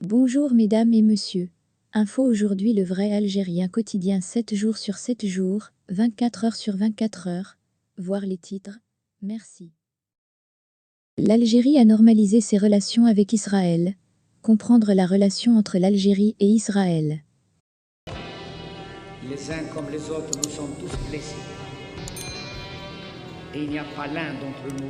Bonjour mesdames et messieurs. Info aujourd'hui le vrai algérien quotidien 7 jours sur 7 jours, 24 heures sur 24 heures. Voir les titres. Merci. L'Algérie a normalisé ses relations avec Israël. Comprendre la relation entre l'Algérie et Israël. Les uns comme les autres, nous sommes tous blessés. Et il n'y a pas l'un d'entre nous.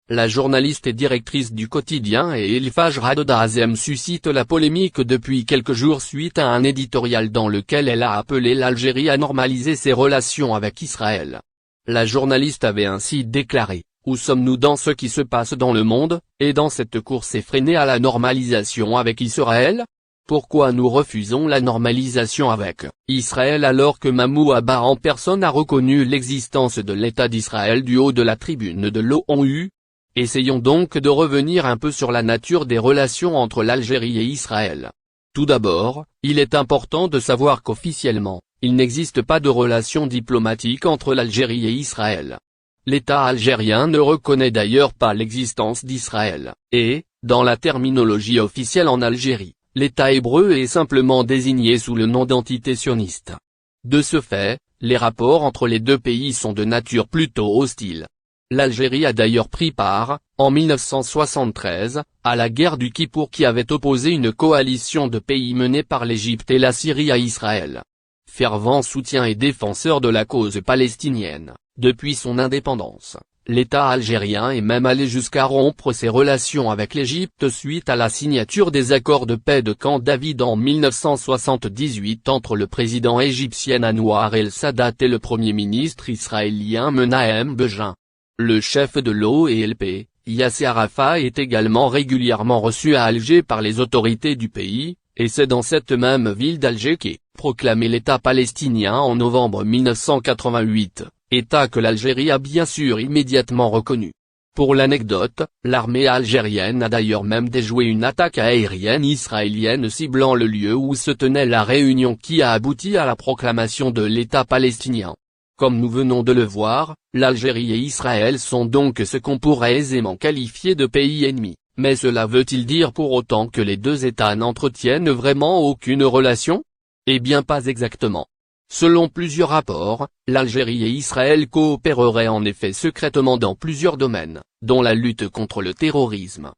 La journaliste et directrice du quotidien et Elifaj Radodazem suscite la polémique depuis quelques jours suite à un éditorial dans lequel elle a appelé l'Algérie à normaliser ses relations avec Israël. La journaliste avait ainsi déclaré: « Où sommes-nous dans ce qui se passe dans le monde, et dans cette course effrénée à la normalisation avec Israël ? Pourquoi nous refusons la normalisation avec Israël alors que Mahmoud Abbas en personne a reconnu l'existence de l'État d'Israël du haut de la tribune de l'ONU ? Essayons donc de revenir un peu sur la nature des relations entre l'Algérie et Israël. Tout d'abord, il est important de savoir qu'officiellement, il n'existe pas de relation diplomatique entre l'Algérie et Israël. L'État algérien ne reconnaît d'ailleurs pas l'existence d'Israël, et, dans la terminologie officielle en Algérie, l'État hébreu est simplement désigné sous le nom d'entité sioniste. De ce fait, les rapports entre les deux pays sont de nature plutôt hostile. L'Algérie a d'ailleurs pris part, en 1973, à la guerre du Kippour qui avait opposé une coalition de pays menée par l'Égypte et la Syrie à Israël. Fervent soutien et défenseur de la cause palestinienne, depuis son indépendance, l'État algérien est même allé jusqu'à rompre ses relations avec l'Égypte suite à la signature des accords de paix de Camp David en 1978 entre le président égyptien Anwar el-Sadat et le premier ministre israélien Menahem Begin. Le chef de l'OLP, Yasser Arafat est également régulièrement reçu à Alger par les autorités du pays, et c'est dans cette même ville d'Alger qu'est proclamé l'État palestinien en novembre 1988, État que l'Algérie a bien sûr immédiatement reconnu. Pour l'anecdote, l'armée algérienne a d'ailleurs même déjoué une attaque aérienne israélienne ciblant le lieu où se tenait la réunion qui a abouti à la proclamation de l'État palestinien. Comme nous venons de le voir, l'Algérie et Israël sont donc ce qu'on pourrait aisément qualifier de pays ennemis, mais cela veut-il dire pour autant que les deux États n'entretiennent vraiment aucune relation ? Eh bien pas exactement. Selon plusieurs rapports, l'Algérie et Israël coopéreraient en effet secrètement dans plusieurs domaines, dont la lutte contre le terrorisme.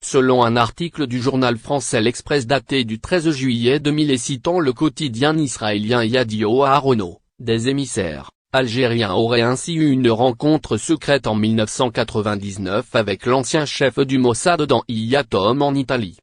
Selon un article du journal français L'Express daté du 13 juillet 2000 et citant le quotidien israélien Yadio Aharono, des émissaires algériens auraient ainsi eu une rencontre secrète en 1999 avec l'ancien chef du Mossad dans Yatom en Italie.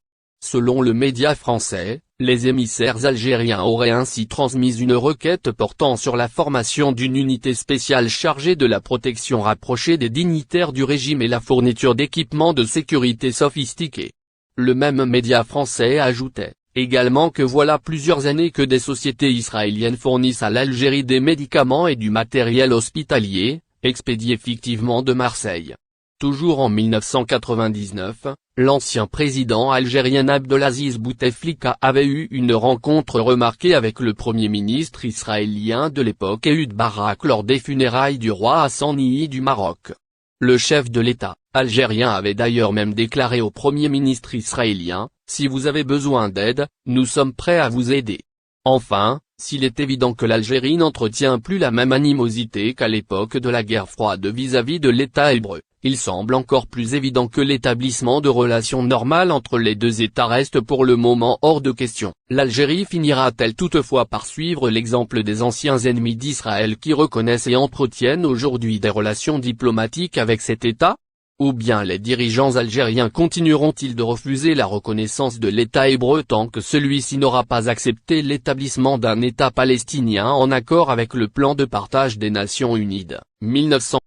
Selon le média français, les émissaires algériens auraient ainsi transmis une requête portant sur la formation d'une unité spéciale chargée de la protection rapprochée des dignitaires du régime et la fourniture d'équipements de sécurité sophistiqués. Le même média français ajoutait également que voilà plusieurs années que des sociétés israéliennes fournissent à l'Algérie des médicaments et du matériel hospitalier, expédiés fictivement de Marseille. Toujours en 1999, l'ancien président algérien Abdelaziz Bouteflika avait eu une rencontre remarquée avec le premier ministre israélien de l'époque Ehud Barak lors des funérailles du roi Hassan II du Maroc. Le chef de l'État algérien avait d'ailleurs même déclaré au premier ministre israélien: « Si vous avez besoin d'aide, nous sommes prêts à vous aider ». Enfin, s'il est évident que l'Algérie n'entretient plus la même animosité qu'à l'époque de la guerre froide vis-à-vis de l'État hébreu, il semble encore plus évident que l'établissement de relations normales entre les deux États reste pour le moment hors de question. L'Algérie finira-t-elle toutefois par suivre l'exemple des anciens ennemis d'Israël qui reconnaissent et entretiennent aujourd'hui des relations diplomatiques avec cet État ? Ou bien les dirigeants algériens continueront-ils de refuser la reconnaissance de l'État hébreu tant que celui-ci n'aura pas accepté l'établissement d'un État palestinien en accord avec le plan de partage des Nations Unies, 1900